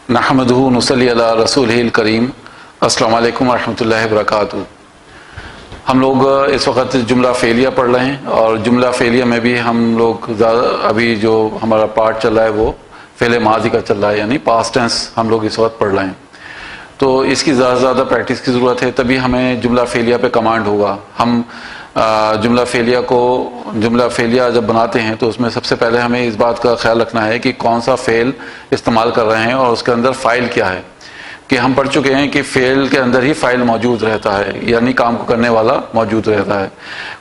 نحمدہ نصلی علی رسولہ الکریم۔ السلام علیکم ورحمۃ اللہ وبرکاتہ۔ ہم لوگ اس وقت جملہ فعلیہ پڑھ رہے ہیں، اور جملہ فعلیہ میں بھی ہم لوگ ابھی جو ہمارا پارٹ چل رہا ہے وہ فعل ماضی کا چل رہا ہے، یعنی پاسٹ ٹینس ہم لوگ اس وقت پڑھ رہے ہیں۔ تو اس کی زیادہ سے زیادہ پریکٹس کی ضرورت ہے، تبھی ہمیں جملہ فعلیہ پہ کمانڈ ہوگا۔ ہم جملہ فعلیہ جب بناتے ہیں تو اس میں سب سے پہلے ہمیں اس بات کا خیال رکھنا ہے کہ کون سا فعل استعمال کر رہے ہیں اور اس کے اندر فاعل کیا ہے۔ کہ ہم پڑھ چکے ہیں کہ فعل کے اندر ہی فاعل موجود رہتا ہے، یعنی کام کو کرنے والا موجود رہتا ہے۔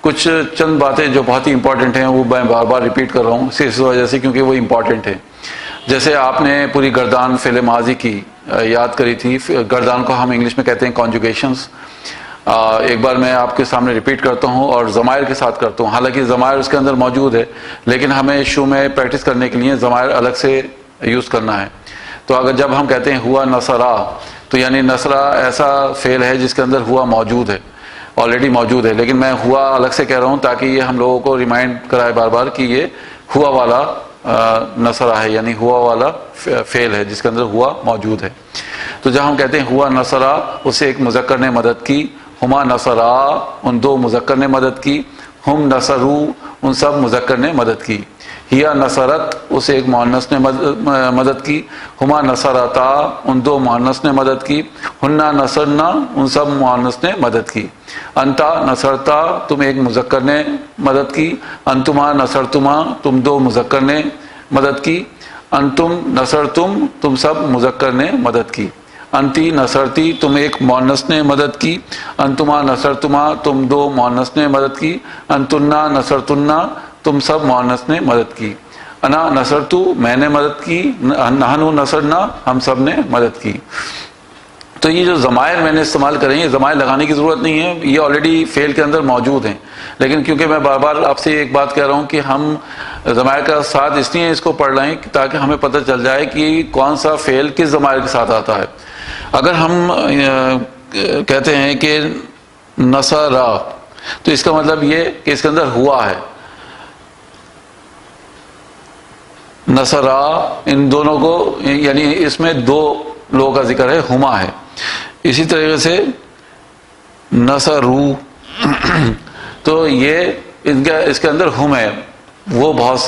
کچھ چند باتیں جو بہت ہی امپورٹنٹ ہیں وہ میں بار بار ریپیٹ کر رہا ہوں اس وجہ سے کیونکہ وہ امپورٹنٹ ہے۔ جیسے آپ نے پوری گردان فعل ماضی کی یاد کری تھی، گردان کو ہم انگلش میں کہتے ہیں کانجوگیشنز۔ ایک بار میں آپ کے سامنے ریپیٹ کرتا ہوں اور ضمائر کے ساتھ کرتا ہوں، حالانکہ ضمائر اس کے اندر موجود ہے لیکن ہمیں شروع میں پریکٹس کرنے کے لیے ضمائر الگ سے یوز کرنا ہے۔ تو اگر جب ہم کہتے ہیں ہوا نصرہ، تو یعنی نصرہ ایسا فعل ہے جس کے اندر ہوا موجود ہے، آلریڈی موجود ہے، لیکن میں ہوا الگ سے کہہ رہا ہوں تاکہ یہ ہم لوگوں کو ریمائنڈ کرائے بار بار کہ یہ ہوا والا نصرہ ہے، یعنی ہوا والا فعل ہے جس کے اندر ہوا موجود ہے۔ تو جب ہم کہتے ہیں ہوا نصرہ، اسے ایک مذکر نے مدد کی، ہما نصرا ان دو مذکر نے مدد کی، ہم نصرو ان سب مذکر نے مدد کی، ہیا نصرت اسے ایک مؤنث نے مدد کی، ہما نصرتا ان دو مؤنث نے مدد کی، ہننا نصرنا ان سب مؤنث نے مدد کی، انتا نصرتا تم ایک مذکر نے مدد کی، انتما نصرتما تم دو مذکر نے مدد کی، انتم نصرتم تم سب مذکر نے مدد کی، انتی نصرتی تم ایک مؤنث نے مدد کی، انتما نصرتما تم دو مؤنث نے مدد کی، انتنا نصرتنا تم سب مؤنث نے مدد کی، انا نصرتو میں نے مدد کی، نحنو نصرنا ہم سب نے مدد کی۔ تو یہ جو ضمائر میں نے استعمال کریں، یہ ضمائر لگانے کی ضرورت نہیں ہے، یہ آلریڈی فعل کے اندر موجود ہیں، لیکن کیونکہ میں بار بار آپ سے ایک بات کہہ رہا ہوں کہ ہم ضمائر کا ساتھ اس لیے اس کو پڑھ رہے ہیں تاکہ ہمیں پتہ چل جائے کہ کون سا فعل کس ضمائر کے ساتھ آتا ہے۔ اگر ہم کہتے ہیں کہ نصرا، تو اس کا مطلب یہ کہ اس کے اندر ہوا ہے، نصرا ان دونوں کو، یعنی اس میں دو لوگوں کا ذکر ہے، ہما ہے۔ اسی طریقے سے نصرو تو یہ اس کے اندر ہم ہے، وہ بہت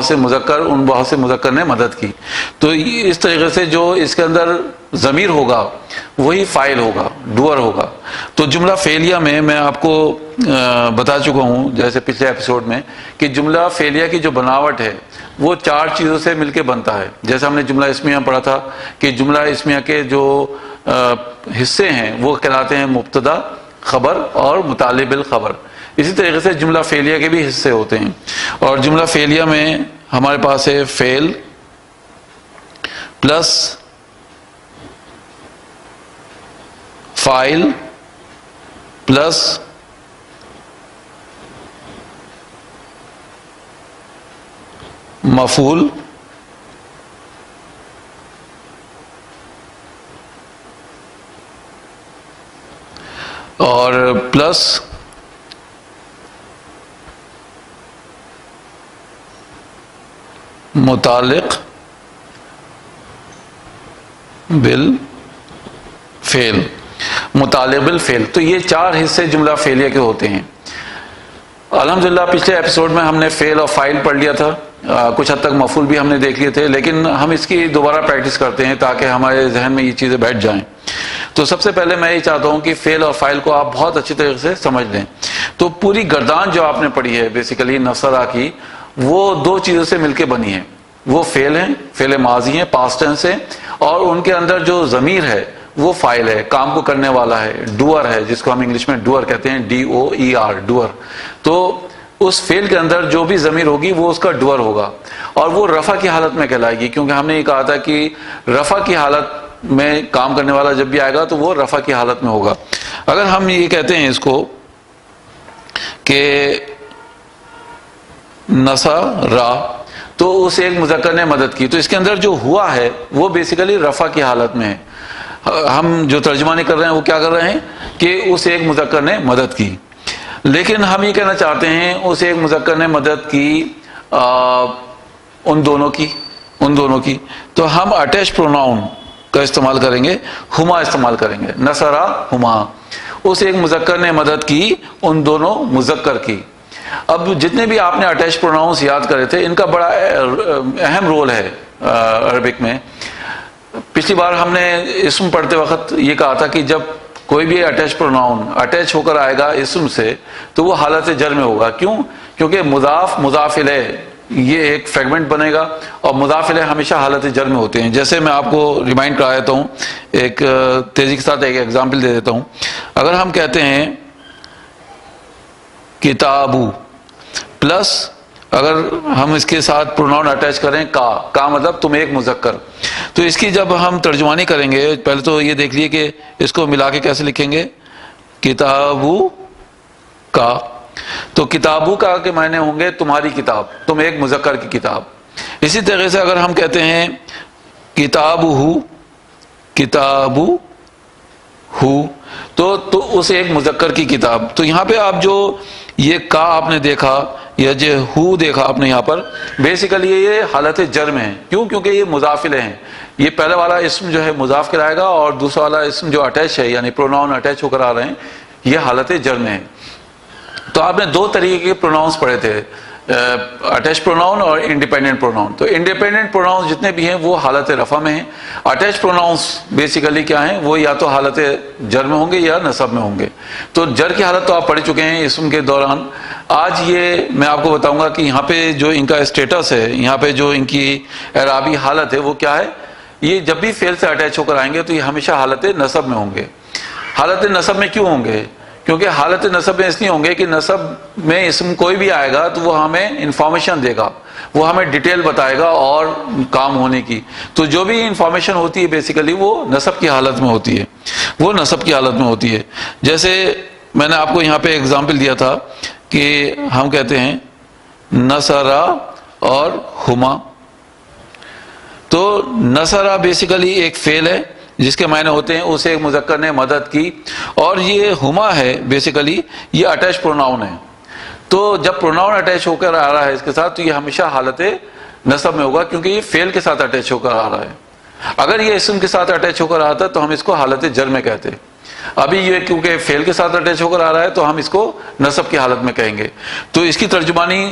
سے مذکر، ان بہت سے مذکر نے مدد کی۔ تو اس طریقے سے جو اس کے اندر ضمیر ہوگا وہی فاعل ہوگا، ڈوئر ہوگا۔ تو جملہ فعلیہ میں آپ کو بتا چکا ہوں جیسے پچھلے ایپیسوڈ میں کہ جملہ فعلیہ کی جو بناوٹ ہے وہ چار چیزوں سے مل کے بنتا ہے۔ جیسے ہم نے جملہ اسمیہ پڑھا تھا کہ جملہ اسمیہ کے جو حصے ہیں وہ کہلاتے ہیں مبتدا، خبر اور متعلق بالخبر۔ اسی طریقے سے جملہ فعلیہ کے بھی حصے ہوتے ہیں، اور جملہ فعلیہ میں ہمارے پاس ہے فعل پلس فاعل پلس مفعول اور پلس متعلق بالفعل، متعلق بالفعل۔ تو یہ چار حصے جملہ فعلیہ کے ہوتے ہیں۔ الحمدللہ پچھلے ایپیسوڈ میں ہم نے فعل اور فاعل پڑھ لیا تھا، کچھ حد تک مفعول بھی ہم نے دیکھ لیے تھے، لیکن ہم اس کی دوبارہ پریکٹس کرتے ہیں تاکہ ہمارے ذہن میں یہ چیزیں بیٹھ جائیں۔ تو سب سے پہلے میں یہ چاہتا ہوں کہ فعل اور فاعل کو آپ بہت اچھی طریقے سے سمجھ لیں۔ تو پوری گردان جو آپ نے پڑھی ہے بیسیکلی نصرہ کی، وہ دو چیزوں سے مل کے بنی ہے۔ وہ فعل ہیں، فعل ماضی ہیں، پاسٹ ٹینس ہیں، اور ان کے اندر جو ضمیر ہے وہ فاعل ہے، کام کو کرنے والا ہے، ڈوئر ہے، جس کو ہم انگلش میں ڈوئر کہتے ہیں، DOER ڈوئر۔ تو اس فعل کے اندر جو بھی ضمیر ہوگی وہ اس کا ڈوئر ہوگا، اور وہ رفع کی حالت میں کہلائے گی، کیونکہ ہم نے یہ کہا تھا کہ رفع کی حالت میں کام کرنے والا جب بھی آئے گا تو وہ رفع کی حالت میں ہوگا۔ اگر ہم یہ کہتے ہیں اس کو کہ نصرا، تو اسے ایک مذکر نے مدد کی، تو اس کے اندر جو ہوا ہے وہ بیسیکلی رفع کی حالت میں ہے۔ ہم جو ترجمہ نہیں کر رہے ہیں وہ کیا کر رہے ہیں کہ اسے ایک مذکر نے مدد کی، لیکن ہم یہ کہنا چاہتے ہیں اسے ایک مذکر نے مدد کی ان دونوں کی، ان دونوں کی، تو ہم اٹیچ پروناؤن کا استعمال کریں گے، ہما استعمال کریں گے، نصرا ہما، اس ایک مذکر نے مدد کی ان دونوں مذکر کی۔ اب جتنے بھی آپ نے اٹیچ پروناؤنس یاد کرے تھے ان کا بڑا اہم رول ہے عربک میں۔ پچھلی بار ہم نے اسم پڑھتے وقت یہ کہا تھا کہ جب کوئی بھی اٹیچ پروناؤن اٹیچ ہو کر آئے گا اسم سے تو وہ حالت جر میں ہوگا۔ کیوں؟ کیونکہ مضاف مضاف الیہ یہ ایک فریگمنٹ بنے گا، اور مضاف الیہ ہمیشہ حالت جر میں ہوتے ہیں۔ جیسے میں آپ کو ریمائنڈ کرا دیتا ہوں، ایک تیزی کے ساتھ ایک ایگزامپل دے دیتا ہوں۔ اگر ہم کہتے ہیں کتابو پلس اگر ہم اس کے ساتھ پروناؤن اٹیچ کریں کا مطلب تم ایک مذکر، تو اس کی جب ہم ترجمانی کریں گے پہلے تو یہ دیکھ لیے کہ اس کو ملا کے کیسے لکھیں گے، کتابو کا، تو کتابو کا کے معنی ہوں گے تمہاری کتاب، تم ایک مذکر کی کتاب۔ اسی طرح سے اگر ہم کہتے ہیں کتابو کتابو ہو تو اس ایک مذکر کی کتاب، تو یہاں پہ آپ جو یہ کا آپ نے دیکھا یا جو ہو دیکھا آپ نے یہاں پر، بیسیکلی یہ حالت جر میں ہے۔ کیوں؟ کیونکہ یہ مضاف الیہ ہیں، یہ پہلے والا اسم جو ہے مضاف کرائے گا اور دوسرا والا اسم جو اٹیچ ہے یعنی پروناؤن اٹیچ ہو کر آ رہے ہیں یہ حالت جر میں ہے۔ تو آپ نے دو طریقے کے پروناؤنس پڑھے تھے، اٹیچ پروناؤن اور انڈیپینڈنٹ پروناؤن۔ تو انڈیپینڈنٹ پروناؤنس جتنے بھی ہیں وہ حالت رفع میں ہیں، اٹیچ پروناؤنس بیسیکلی کیا ہیں، وہ یا تو حالت جر میں ہوں گے یا نصب میں ہوں گے۔ تو جر کی حالت تو آپ پڑھ چکے ہیں اسم کے دوران۔ آج یہ میں آپ کو بتاؤں گا کہ یہاں پہ جو ان کا اسٹیٹس ہے، یہاں پہ جو ان کی اعرابی حالت ہے وہ کیا ہے۔ یہ جب بھی فعل سے اٹیچ ہو کر آئیں گے تو یہ ہمیشہ حالت نصب میں ہوں گے۔ حالت نصب میں کیوں ہوں گے؟ کیونکہ حالت نصب میں اس لیے ہوں گے کہ نصب میں اسم کوئی بھی آئے گا تو وہ ہمیں انفارمیشن دے گا، وہ ہمیں ڈیٹیل بتائے گا اور کام ہونے کی، تو جو بھی انفارمیشن ہوتی ہے بیسیکلی وہ نصب کی حالت میں ہوتی ہے، وہ نصب کی حالت میں ہوتی ہے۔ جیسے میں نے آپ کو یہاں پہ ایگزامپل دیا تھا کہ ہم کہتے ہیں نصرا اور ہما، تو نصرا بیسیکلی ایک فعل ہے جس کے معنی ہوتے ہیں اسے ایک مذکر نے مدد کی، اور یہ ہما ہے بیسیکلی یہ اٹیچ پروناؤن ہے۔ تو جب پروناؤن اٹیچ ہو کر آ رہا ہے اس کے ساتھ تو یہ ہمیشہ حالت نصب میں ہوگا، کیونکہ یہ فعل کے ساتھ اٹیچ ہو کر آ رہا ہے۔ اگر یہ اسم کے ساتھ اٹیچ ہو کر آتا تو ہم اس کو حالت جر میں کہتے، ابھی یہ کیونکہ فعل کے ساتھ اٹیچ ہو کر آ رہا ہے تو ہم اس کو نصب کی حالت میں کہیں گے۔ تو اس کی ترجمانی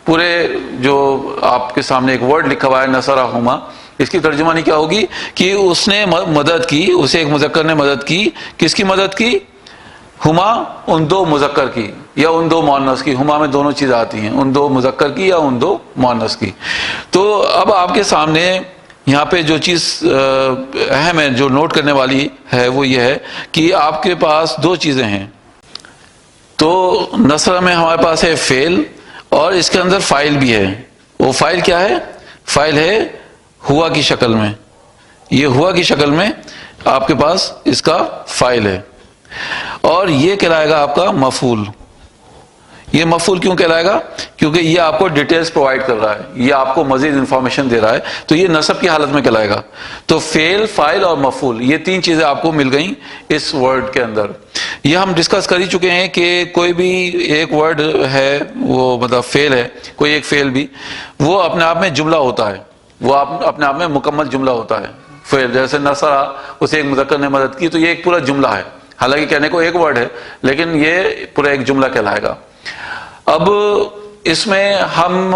پورے جو آپ کے سامنے ایک ورڈ لکھا ہوا ہے نصرا ہما، اس کی ترجمانی کیا ہوگی کہ اس نے مدد کی، اسے ایک مذکر نے مدد کی، کس کی مدد کی؟ ہما ان دو مذکر کی یا ان دو مؤنث کی، ہما میں دونوں چیزیں آتی ہیں، ان دو مذکر کی یا ان دو مؤنث کی۔ تو اب آپ کے سامنے یہاں پہ جو چیز اہم ہے جو نوٹ کرنے والی ہے وہ یہ ہے کہ آپ کے پاس دو چیزیں ہیں۔ تو نصرہ میں ہمارے پاس ہے فعل اور اس کے اندر فاعل بھی ہے۔ وہ فاعل کیا ہے؟ فاعل ہے ہوا کی شکل میں، یہ ہوا کی شکل میں آپ کے پاس اس کا فاعل ہے، اور یہ کہلائے گا آپ کا مفعول۔ یہ مفعول کیوں کہلائے گا؟ کیونکہ یہ آپ کو ڈیٹیلز پرووائڈ کر رہا ہے، یہ آپ کو مزید انفارمیشن دے رہا ہے، تو یہ نصب کی حالت میں کہلائے گا۔ تو فعل، فاعل اور مفعول یہ تین چیزیں آپ کو مل گئیں اس ورڈ کے اندر۔ یہ ہم ڈسکس کر ہی چکے ہیں کہ کوئی بھی ایک ورڈ ہے وہ مطلب فعل ہے، کوئی ایک فعل بھی وہ اپنے آپ میں جملہ ہوتا ہے، وہ اپنے آپ میں مکمل جملہ ہوتا ہے۔ فعل جیسے نصرہ، اسے ایک مذکر نے مدد کی، تو یہ ایک پورا جملہ ہے، حالانکہ کہنے کو ایک ورڈ ہے لیکن یہ پورا ایک جملہ کہلائے گا۔ اب اس میں ہم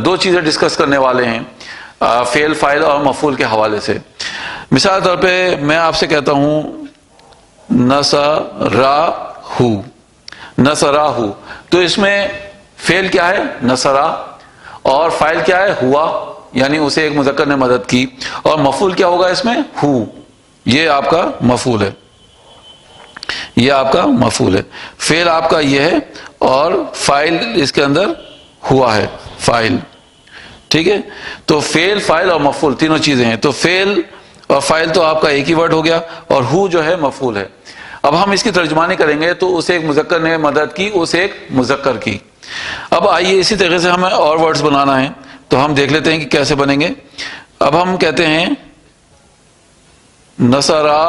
دو چیزیں ڈسکس کرنے والے ہیں فعل، فاعل اور مفعول کے حوالے سے۔ مثال طور پہ میں آپ سے کہتا ہوں نصرہ، نصرہ، تو اس میں فعل کیا ہے؟ نصرہ، اور فاعل کیا ہے؟ ہوا، یعنی اسے ایک مذکر نے مدد کی، اور مفعول کیا ہوگا اس میں؟ ہو، یہ آپ کا مفعول ہے، یہ آپ کا مفعول ہے۔ فعل آپ کا یہ ہے اور فاعل اس کے اندر ہوا ہے، فاعل، ٹھیک ہے۔ تو فعل، فاعل اور مفعول تینوں چیزیں ہیں۔ تو فعل اور فاعل تو آپ کا ایک ہی ورڈ ہو گیا، اور ہو جو ہے مفعول ہے۔ اب ہم اس کی ترجمانی کریں گے تو اسے ایک مذکر نے مدد کی، اسے ایک مذکر کی۔ اب آئیے اسی طریقے سے ہمیں اور ورڈز بنانا ہے تو ہم دیکھ لیتے ہیں کہ کیسے بنیں گے۔ اب ہم کہتے ہیں نصرہ،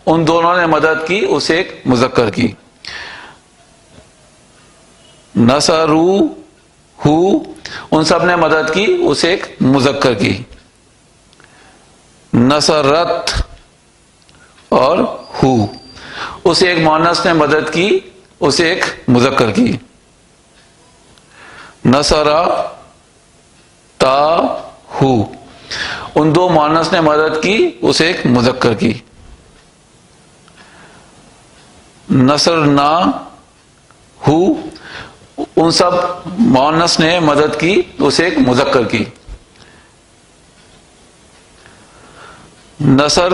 ان دونوں نے مدد کی اسے ایک مذکر کی۔ نصرو، ہو، ان سب نے مدد کی اس ایک مذکر کی. نصرت اور ہو، اس ایک مؤنث نے مدد کی اس ایک مذکر کی. نصرہ تا ہو، ان دو مؤنث نے مدد کی اس ایک مذکر کی. نصرنا ہو، ان سب مؤنث نے مدد کی اس ایک مذکر کی. نصر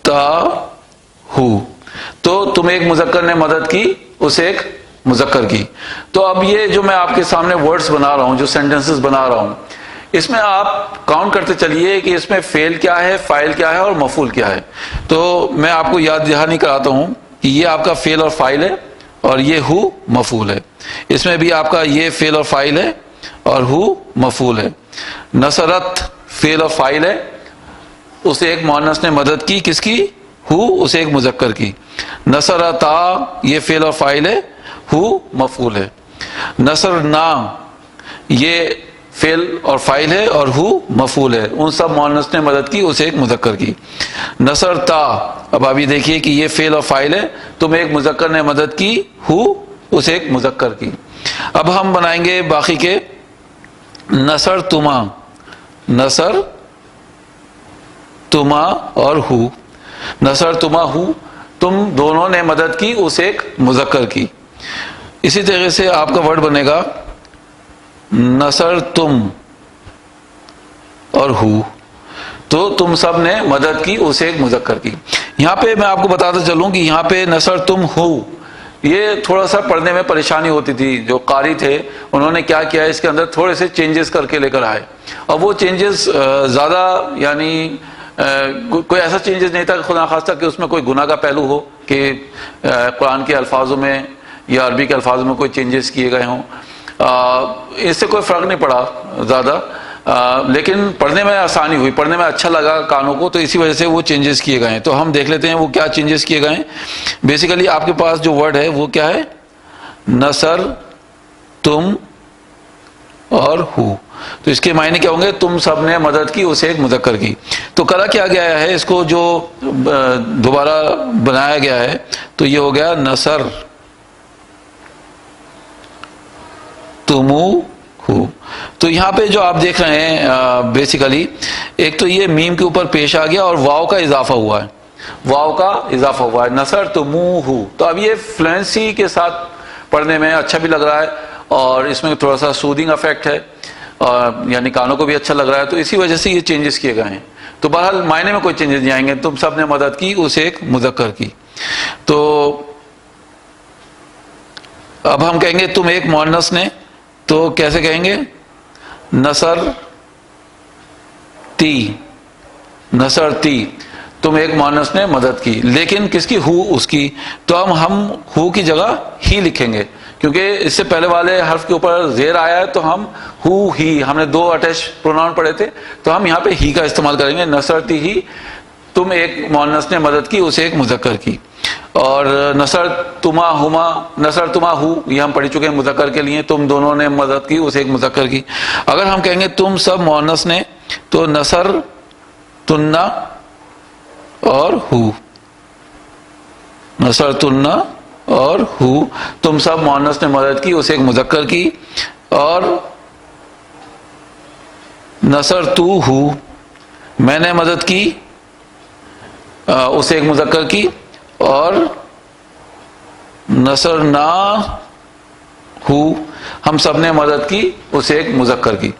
تا ہو، تو تم ایک مذکر نے مدد کی اس ایک مذکر کی. تو اب یہ جو میں آپ کے سامنے ورڈز بنا رہا ہوں، جو سینٹنسز بنا رہا ہوں، اس میں آپ کاؤنٹ کرتے چلیے کہ اس میں فعل کیا ہے، فاعل کیا ہے اور مفعول کیا ہے. تو میں آپ کو یاد دہانی کراتا ہوں کہ یہ آپ کا فعل اور فاعل ہے اور یہ ہو مفعول ہے. اس میں بھی آپ کا یہ فعل اور فاعل ہے اور ہو مفعول ہے. نصرت فعل اور فاعل ہے، اسے ایک مؤنث نے مدد کی کس کی؟ ہو، اسے ایک مذکر کی. نصرتا یہ فعل اور فاعل ہے، ہو مفعول ہے. نصرنا یہ فعل اور فاعل ہے اور ہو مفعول ہے. ان سب مؤنث نے مدد کی اسے ایک مذکر کی. نصرتا، اب ابھی دیکھیے کہ یہ فعل اور فاعل ہے، تم ایک مذکر نے مدد کی ہو اسے ایک مذکر کی. اب ہم بنائیں گے باقی کے. نصر تما، نصر تما اور ہو. نصر تما ہو، تم دونوں نے مدد کی اس ایک مذکر کی. اسی طریقے سے آپ کا ورڈ بنے گا نصر تم اور ہو، تو تم سب نے مدد کی اس ایک مذکر کی. یہاں پہ میں آپ کو بتاتا چلوں کہ یہاں پہ نصر تم ہو، یہ تھوڑا سا پڑھنے میں پریشانی ہوتی تھی. جو قاری تھے انہوں نے کیا کیا، اس کے اندر تھوڑے سے چینجز کر کے لے کر آئے. اور وہ چینجز زیادہ یعنی کوئی ایسا چینجز نہیں تھا کہ خدا نخواستہ کہ اس میں کوئی گناہ کا پہلو ہو، کہ قرآن کے الفاظوں میں یا عربی کے الفاظوں میں کوئی چینجز کیے گئے ہوں. اس سے کوئی فرق نہیں پڑا زیادہ، لیکن پڑھنے میں آسانی ہوئی، پڑھنے میں اچھا لگا کانوں کو، تو اسی وجہ سے وہ چینجز کیے گئے ہیں. تو ہم دیکھ لیتے ہیں وہ کیا چینجز کیے گئے ہیں. بیسیکلی آپ کے پاس جو ورڈ ہے وہ کیا ہے؟ نصر تم اور ہو. تو اس کے معنی کیا ہوں گے؟ تم سب نے مدد کی اسے ایک مذکر کی. تو کرا کیا گیا ہے، اس کو جو دوبارہ بنایا گیا ہے تو یہ ہو گیا نصر تمو ہو. تو یہاں پہ جو آپ دیکھ رہے ہیں بیسیکلی ایک تو یہ میم کے اوپر پیش آ گیا اور واو کا اضافہ ہوا ہے، واو کا اضافہ ہوا ہے. نصر تمو ہو، تو اب یہ فلوئنسی کے ساتھ پڑھنے میں اچھا بھی لگ رہا ہے اور اس میں تھوڑا سا سودنگ افیکٹ ہے، یعنی کانوں کو بھی اچھا لگ رہا ہے. تو اسی وجہ سے یہ چینجز کیے گئے ہیں. تو بہرحال معنی میں کوئی چینجز نہیں آئیں گے. تم سب نے مدد کی اسے ایک مذکر کی. تو اب ہم کہیں گے تم ایک مؤنث نے، تو کیسے کہیں گے؟ نصر تی، نصر تی، تم ایک مؤنث نے مدد کی. لیکن کس کی؟ ہو، اس کی. تو ہم ہو کی جگہ ہی لکھیں گے، کیونکہ اس سے پہلے والے حرف کے اوپر زیر آیا ہے. تو ہم ہو ہی، ہم نے دو اٹیچ پروناؤن پڑھے تھے، تو ہم یہاں پہ ہی کا استعمال کریں گے. نصر تی ہی، تم ایک مؤنث نے مدد کی اسے ایک مذکر کی. اور نصر تما ہما، نصر تما ہو، یہ ہم پڑھ چکے ہیں مذکر کے لیے. تم دونوں نے مدد کی اسے ایک مذکر کی. اگر ہم کہیں گے تم سب مؤنث نے، تو نصر تننا اور ہو، نصر تننا اور ہو، تم سب مؤنث نے مدد کی اسے ایک مذکر کی. اور نصر تو ہو، میں نے مدد کی اسے ایک مذکر کی. اور نصر نہ ہو، ہم سب نے مدد کی اسے ایک مذکر کی.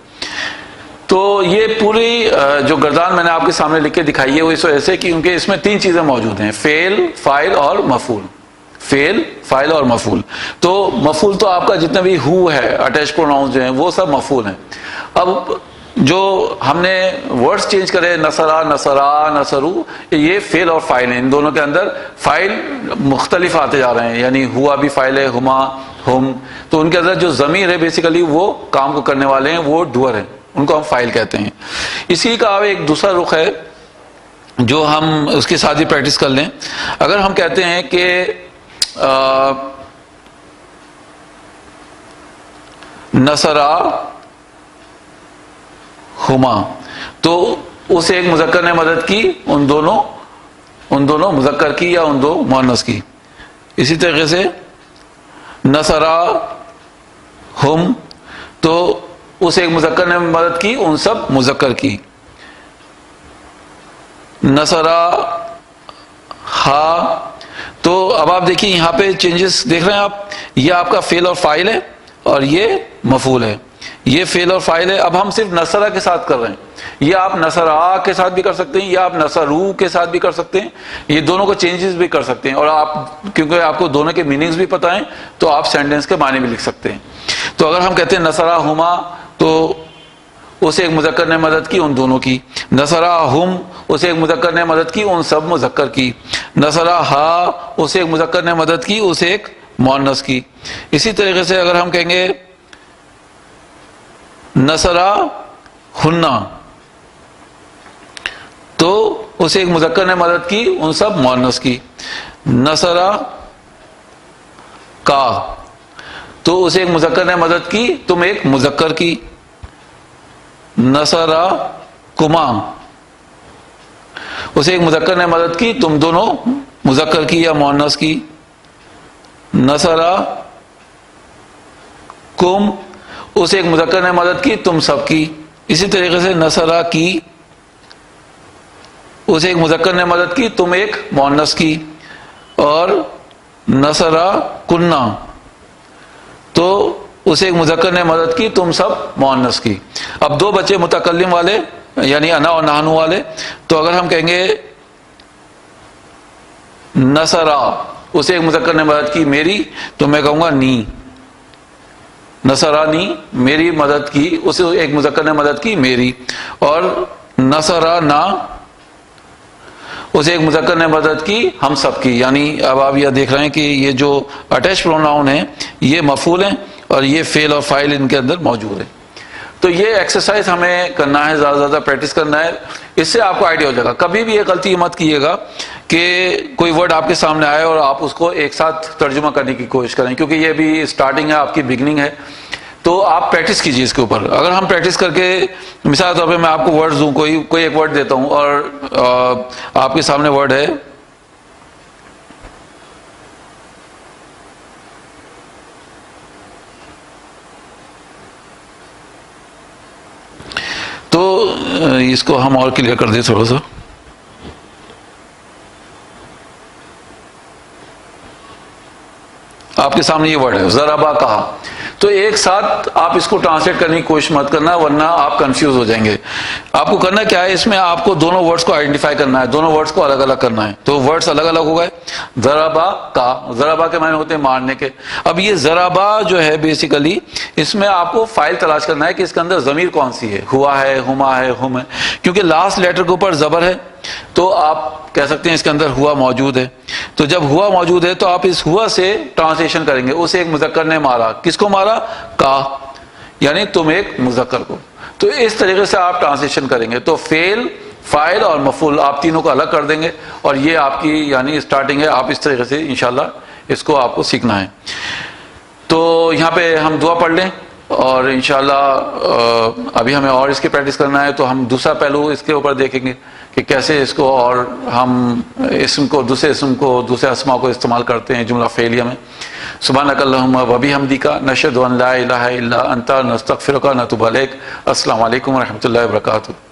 تو یہ پوری جو گردان میں نے آپ کے سامنے لکھ کے دکھائی ہے وہ اس وجہ سے کیونکہ اس میں تین چیزیں موجود ہیں، فعل، فاعل اور مفعول. فعل، فاعل اور مفعول. تو مفعول تو آپ کا جتنا بھی ہو ہے، اٹیچ پروناؤنس جو ہیں وہ سب مفعول ہیں. اب جو ہم نے ورڈز چینج کرے، نصرا، نصرا، نصرو، یہ فعل اور فاعل ہیں. ان دونوں کے اندر فاعل مختلف آتے جا رہے ہیں، یعنی ہوا بھی فاعل ہے، ہما، ہم. تو ان کے اندر جو ضمیر ہے بیسیکلی وہ کام کو کرنے والے ہیں، وہ ڈوئر ہیں، ان کو ہم فاعل کہتے ہیں. اسی کا ایک دوسرا رخ ہے جو ہم اس کے ساتھ ہی پریکٹس کر لیں. اگر ہم کہتے ہیں کہ نصرا ہما، تو اس ایک مذکر نے مدد کی ان دونوں مذکر کی یا ان دو مؤنث کی. اسی طریقے سے نصرا ہم، تو اس ایک مذکر نے مدد کی ان سب مذکر کی. نصرا ہا، تو اب آپ دیکھیے یہاں پہ چینجز دیکھ رہے ہیں آپ، یہ آپ کا فعل اور فاعل ہے اور یہ مفعول ہے. یہ فعل اور فاعل ہے. اب ہم صرف نصرہ کے ساتھ کر رہے ہیں. یہ آپ نصرا کے ساتھ بھی کر سکتے ہیں یا آپ نصرو کے ساتھ بھی کر سکتے ہیں. یہ دونوں کو چینجز بھی کر سکتے ہیں، اور آپ کیونکہ آپ کو دونوں کے میننگز بھی پتہ ہیں تو آپ سینٹینس کے معنی بھی لکھ سکتے ہیں. تو اگر ہم کہتے ہیں نصرا ہما، تو اسے ایک مذکر نے مدد کی ان دونوں کی. نصرا ہم، اسے ایک مذکر نے مدد کی ان سب مذکر کی. نصرا ہا، اسے ایک مذکر نے مدد کی اسے ایک مؤنث کی. اسی طریقے سے اگر ہم کہیں گے نصرا ہننا، تو اسے ایک مذکر نے مدد کی ان سب مؤنث کی. نصرا کا، تو اسے ایک مذکر نے مدد کی تم ایک مذکر کی. نصرا کما، اسے ایک مذکر نے مدد کی تم دونوں مذکر کی یا مؤنث کی. نصرا کم، اسے ایک مذکر نے مدد کی تم سب کی. اسی طریقے سے نصرا کی، اسے ایک مذکر نے مدد کی تم ایک مؤنث کی. اور نصرا کننا، تو اسے ایک مذکر نے مدد کی تم سب مؤنث کی. اب دو بچے متکلم والے یعنی انا اور نحنو والے، تو اگر ہم کہیں گے نصرا، اسے ایک مذکر نے مدد کی میری، تو میں کہوں گا نی. نصرانی، میری مدد کی، اسے ایک مذکر نے مدد کی میری. اور نصرنا، اسے ایک مذکر نے مدد کی ہم سب کی. یعنی اب آپ یہ دیکھ رہے ہیں کہ یہ جو اٹیچ پروناؤن ہیں یہ مفعول ہیں اور یہ فعل اور فاعل ان کے اندر موجود ہے. تو یہ ایکسرسائز ہمیں کرنا ہے، زیادہ سے زیادہ پریکٹس کرنا ہے. اس سے آپ کو آئیڈیا ہو جائے گا. کبھی بھی یہ غلطی مت کیجیے گا کہ کوئی ورڈ آپ کے سامنے آئے اور آپ اس کو ایک ساتھ ترجمہ کرنے کی کوشش کریں، کیونکہ یہ بھی اسٹارٹنگ ہے، آپ کی بگننگ ہے. تو آپ پریکٹس کیجیے اس کے اوپر. اگر ہم پریکٹس کر کے، مثال کے طور پہ میں آپ کو ورڈز دوں، کوئی ایک ورڈ دیتا ہوں اور آپ کے سامنے ورڈ ہے تو اس کو ہم اور کلیئر کر دیں تھوڑا سا. آپ کے سامنے یہ ورڈ ہے ضربا کہا، تو ایک ساتھ آپ اس کو ٹرانسلیٹ کرنے کی کوشش مت کرنا ورنہ آپ کنفیوز ہو جائیں گے. آپ کو کرنا کیا ہے، اس میں آپ کو دونوں ورڈز کو آئیڈینٹیفائی کرنا ہے، دونوں ورڈز کو الگ الگ کرنا ہے. تو ورڈز الگ الگ ہو گئے. ضربا کا، ضربا کے معنی ہوتے ہیں مارنے کے. اب یہ ضربا جو ہے بیسیکلی اس میں آپ کو فائل تلاش کرنا ہے کہ اس کے اندر ضمیر کون سی ہے، ہوا ہے، ہما ہے، ہم ہے. کیونکہ لاسٹ لیٹر کے اوپر زبر ہے تو آپ کہہ سکتے ہیں اس کے اندر ہوا موجود ہے. تو جب ہوا موجود ہے تو آپ اس ہوا سے ٹرانسلیشن کریں گے. اسے ایک مذکر نے مارا، کس کو مارا؟ کا، یعنی تم ایک مذکر کو. تو اس طریقے سے آپ ٹرانسلیشن کریں گے. تو فعل، فاعل اور مفعول آپ تینوں کو الگ کر دیں گے، اور یہ آپ کی یعنی اسٹارٹنگ ہے. آپ اس طریقے سے انشاءاللہ اس کو آپ کو سیکھنا ہے. تو یہاں پہ ہم دعا پڑھ لیں اور انشاءاللہ ابھی ہمیں اور اس کی پریکٹس کرنا ہے. تو ہم دوسرا پہلو اس کے اوپر دیکھیں گے کہ کیسے اس کو اور ہم اسم کو، دوسرے اسم کو، دوسرے اسماء کو استعمال کرتے ہیں جملہ فعلیہ میں. سبحانک اللہم و بحمدک، نشہد ان لا الہ الا انت، نستغفرک و نتوب الیک. السلام علیکم و رحمۃ اللہ وبرکاتہ.